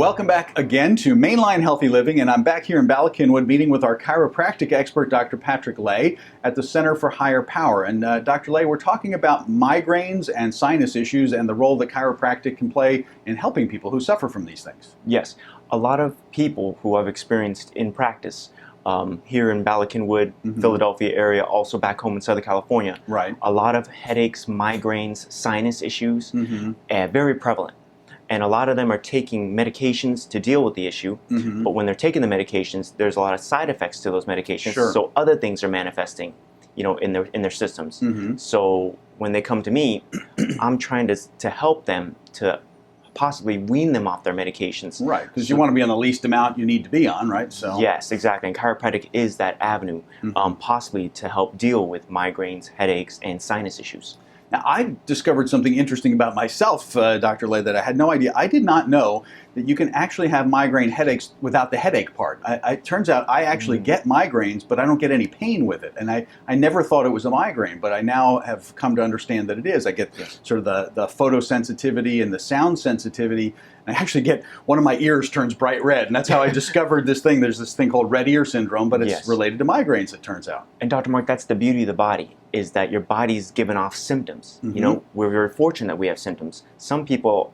Welcome back again to Mainline Healthy Living, and I'm back here in Ballackinwood meeting with our chiropractic expert, Dr. Patrick Lay, at the Center for Higher Power. And Dr. Lay, we're talking about migraines and sinus issues and the role that chiropractic can play in helping people who suffer from these things. Yes, a lot of people who I've experienced in practice here in Ballackinwood, Philadelphia area, also back home in Southern California. Right. A lot of headaches, migraines, sinus issues, very prevalent. And a lot of them are taking medications to deal with the issue, but when they're taking the medications, there's a lot of side effects to those medications. Sure. So other things are manifesting, in their systems. So when they come to me, I'm trying to help them to possibly wean them off their medications. Right, because you want to be on the least amount you need to be on, right? So yes, exactly. And chiropractic is that avenue, possibly to help deal with migraines, headaches, and sinus issues. Now, I discovered something interesting about myself, Dr. Lay, that I had no idea. I did not know that you can actually have migraine headaches without the headache part. It turns out I actually get migraines, but I don't get any pain with it. And I never thought it was a migraine, but I now have come to understand that it is. I get sort of the photosensitivity and the sound sensitivity. And I actually get, one of my ears turns bright red, and that's how I discovered this thing. There's this thing called red ear syndrome, but it's related to migraines, it turns out. And Dr. Mark, that's the beauty of the body, is that your body's giving off symptoms. We're very fortunate that we have symptoms. Some people,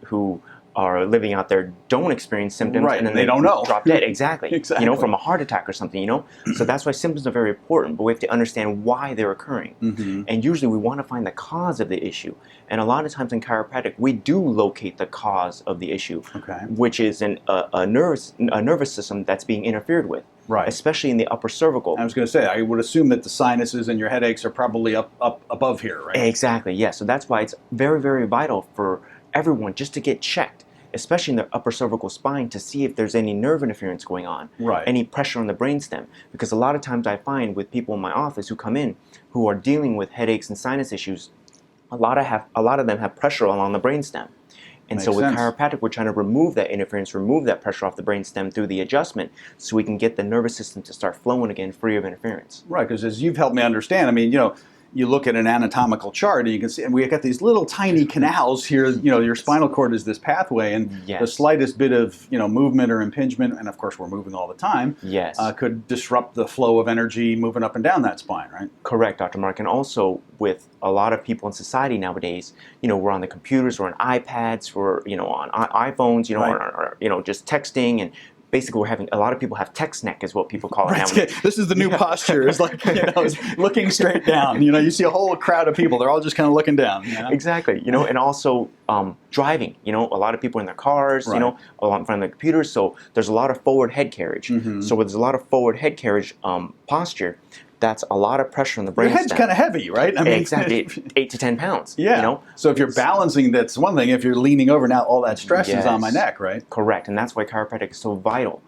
who are living out there don't experience symptoms, right, and then they don't know. Drop dead. Exactly. Exactly. From a heart attack or something, So that's why symptoms are very important, but we have to understand why they're occurring. And usually we want to find the cause of the issue. And a lot of times in chiropractic, we do locate the cause of the issue, which is a nervous system that's being interfered with. Right. Especially in the upper cervical. I was going to say, I would assume that the sinuses and your headaches are probably up above here, right? Exactly, yes. So that's why it's very, very vital for everyone just to get checked, especially in their upper cervical spine, to see if there's any nerve interference going on, any pressure on the brainstem. Because a lot of times I find with people in my office who come in who are dealing with headaches and sinus issues, a lot of them have pressure along the brainstem. And so with chiropractic, we're trying to remove that interference, remove that pressure off the brainstem through the adjustment, so we can get the nervous system to start flowing again, free of interference. Right, because as you've helped me understand, I mean, you look at an anatomical chart and you can see, and we've got these little tiny canals here. Your spinal cord is this pathway, and the slightest bit of movement or impingement, and of course we're moving all the time, could disrupt the flow of energy moving up and down that spine, right? Correct, Dr. Mark. And also with a lot of people in society nowadays, we're on the computers, we're on iPads, we're on iPhones, or just texting, and basically, we're having a lot of people have text neck, is what people call it now. This is the new posture. It's like it's looking straight down. You see a whole crowd of people. They're all just kind of looking down. Exactly. And also driving. A lot of people in their cars. A lot in front of the computers. So there's a lot of forward head carriage. So there's a lot of forward head carriage posture. That's a lot of pressure on the brainstem. Your head's kind of heavy, right? I mean, exactly, 8 to 10 pounds. Yeah. So if you're balancing, that's one thing. If you're leaning over, now all that stress is on my neck, right? Correct, and that's why chiropractic is so vital.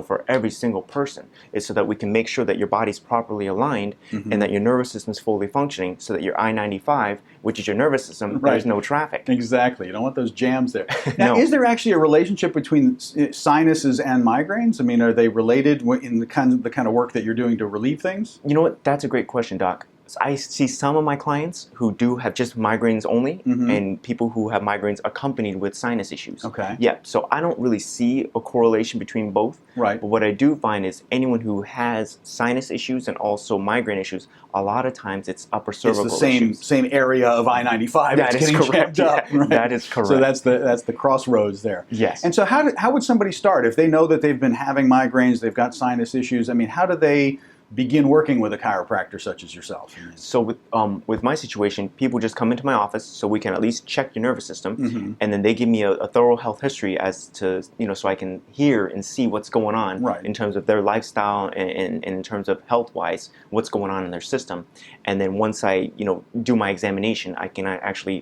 For every single person, is so that we can make sure that your body's properly aligned and that your nervous system is fully functioning, so that your I-95, which is your nervous system, there's no traffic. Exactly. You don't want those jams there. Now, is there actually a relationship between sinuses and migraines? I mean, are they related in the kind of work that you're doing to relieve things? You know what? That's a great question, Doc. I see some of my clients who do have just migraines only, and people who have migraines accompanied with sinus issues. Okay. Yeah, so I don't really see a correlation between both. Right. But what I do find is anyone who has sinus issues and also migraine issues, a lot of times it's upper cervical issues. It's the same area of I-95 that's getting jammed up. Right? That is correct. So that's the crossroads there. Yes. And so how would somebody start if they know that they've been having migraines, they've got sinus issues? I mean, how do they begin working with a chiropractor such as yourself? So with my situation, people just come into my office so we can at least check your nervous system, and then they give me a thorough health history as to, so I can hear and see what's going on in terms of their lifestyle and in terms of health-wise, what's going on in their system. And then once I, do my examination, I can actually,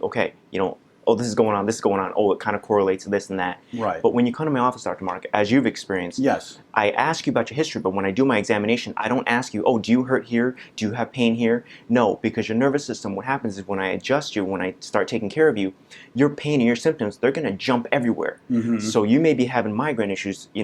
oh, this is going on, oh, it kind of correlates to this and that. Right. But when you come to my office, Dr. Mark, as you've experienced, I ask you about your history, but when I do my examination, I don't ask you, oh, do you hurt here? Do you have pain here? No, because your nervous system, what happens is when I adjust you, when I start taking care of you, your pain and your symptoms, they're going to jump everywhere. So you may be having migraine issues, in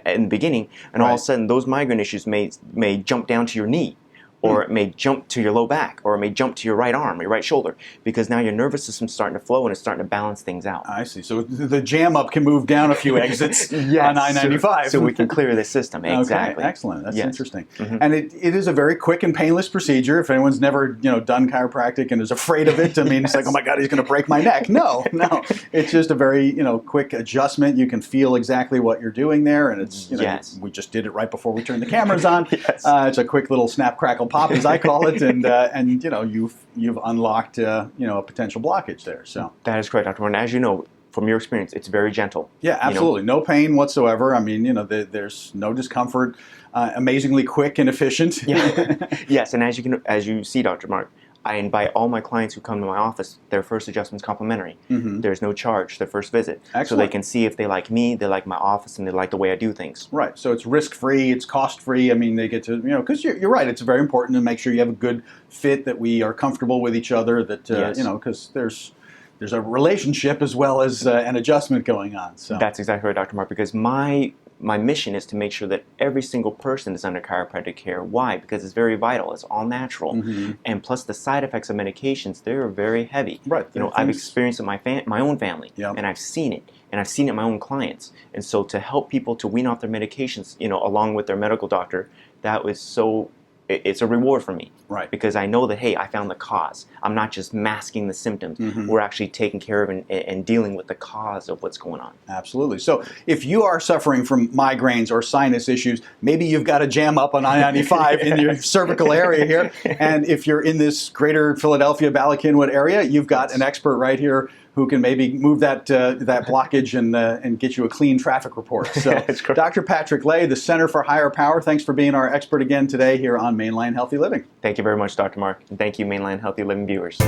the beginning, and all of a sudden those migraine issues may jump down to your knee. or it may jump to your low back, or it may jump to your right arm, your right shoulder, because now your nervous system's starting to flow and it's starting to balance things out. I see. So the jam up can move down a few exits on I-95. So we can clear the system. Exactly. Okay, excellent. That's interesting. And it is a very quick and painless procedure. If anyone's never done chiropractic and is afraid of it, I mean, it's like, oh my God, he's going to break my neck. No. It's just a very quick adjustment. You can feel exactly what you're doing there, and it's we just did it right before we turned the cameras on. It's a quick little snap, crackle, pop, as I call it, and you've unlocked a potential blockage there. So that is correct, Dr. Warren. As you know, from your experience, it's very gentle. Yeah, absolutely. No pain whatsoever. I mean, there's no discomfort. Amazingly quick and efficient. Yes, and as you see, Dr. Mark, I invite all my clients who come to my office, their first adjustment's complimentary. There's no charge, their first visit. Excellent. So they can see if they like me, they like my office, and they like the way I do things. Right. So it's risk-free, it's cost-free. I mean, they get to, because you're right, it's very important to make sure you have a good fit, that we are comfortable with each other, that, because there's a relationship as well as an adjustment going on. So that's exactly right, Dr. Mark, because my mission is to make sure that every single person is under chiropractic care. Why? Because it's very vital. It's all natural. And plus the side effects of medications, they're very heavy. Right. I've experienced it in my own family, and I've seen it. And I've seen it in my own clients. And so to help people to wean off their medications, along with their medical doctor, it's a reward for me. Right. Because I know that, hey, I found the cause. I'm not just masking the symptoms. We're actually taking care of and dealing with the cause of what's going on. Absolutely. So if you are suffering from migraines or sinus issues, maybe you've got a jam up on I-95 in your cervical area here. And if you're in this greater Philadelphia, Bala Cynwyd area, you've got an expert right here who can maybe move that blockage and get you a clean traffic report. So, Dr. Patrick Lay, the Center for Higher Power, thanks for being our expert again today here on Mainline Healthy Living. Thank you very much, Dr. Mark, and thank you, Mainline Healthy Living viewers.